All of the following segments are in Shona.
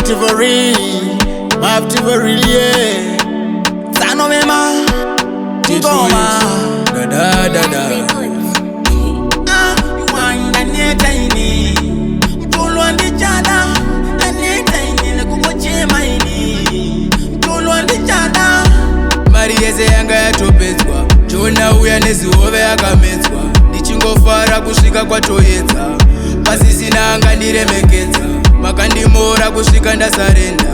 Mafftee for real, Mafftee for real, yeah. Sano mema, Tigoma, da da da. You want a near tiny, pull on the chada, a near tiny, the Kumoche Maini, pull on the chada. Maria Zanga ya topezwa, Jona uya nezi ove ya kamezwa, Dichingofara kushika kwa toyeta, pasisina anga niremekeza, makandimora kusvika ndasarenda,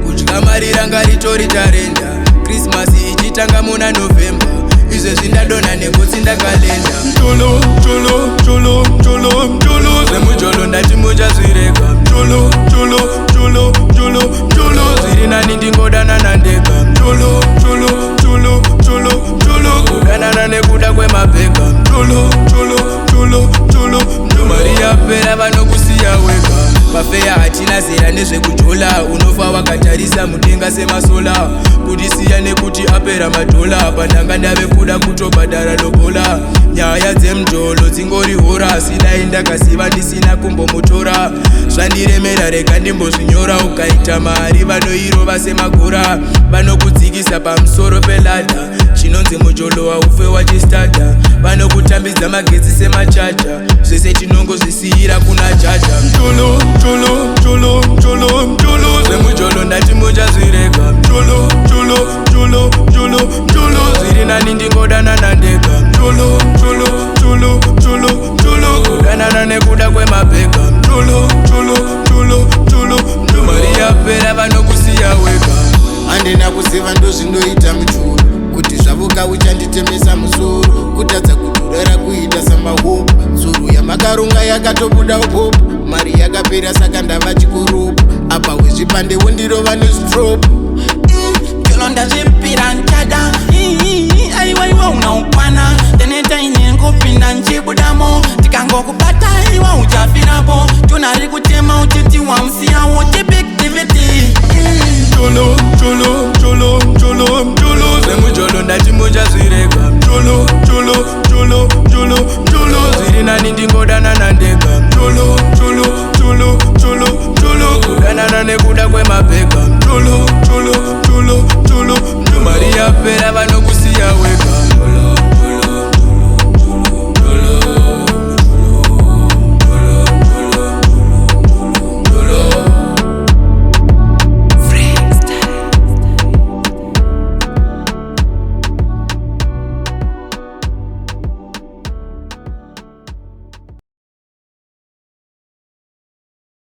kudya marira ngaritori tarenda, Christmas ichitanga muna November, izve zvindadonha negotsi ndakalenda. Mjolo, mjolo, mjolo, mjolo, mjolo, zvemujolo ndati muchazvirega. Mjolo, mjolo, mjolo, mjolo, mjolo, zviri nani ndingodana nandega. Mjolo, mjolo, mjolo, mjolo, mjolo, kudanana nekuda kwemabhega. Mjolo, mjolo, mjolo, mjolo, mjolo, mari yapera vanokusiya wega. Mafeya hatina zera nezvekujola, unofa wakatarisa mudenga semasola, kutisiya nekuti apera madhola, pandanga ndave kuda kutobhadhara lobola. Nyaya dzemjolo dzingori hora, sidai ndakasiva ndisina kumbomutora, zvandiremera rega ndimbozvinyora, ukaita mari vanoirova semagora, vanokudzikisa pamusoro peladha, chinonzi mujolo haufe wachistada, vanokutambidza magetsi semachaja, zvese tinongozvisiyira kuna jaja. Mjolo, mjolo, mjolo, mjolo, mjolo, zvemujolo ndati muchazvirega. Mjolo, mjolo, mjolo, mjolo, mjolo, zviri nani ndingodana nandega. Mjolo, mjolo, mjolo, mjolo, mjolo, kudanana nekuda kwemabhega. Mjolo, mjolo, mjolo, mjolo, mjolo, mari yapera vanokusiya wega. Handina kuziva ndozvinoita mujolo, kuti zvavuka uchanditemesa musoro, kutadza kudhurara kuita samahopu, zuru yamakarunga yakatobuda upopu, mari yakapera saka ndava chikurupu, apa wezvipande wondirova nezvitropu. Jolo ndazvipira nchada, aiwaiwa unaukwana, teneta ine ngopinda nchibudamo, tikangokubata iwa uchafirapo.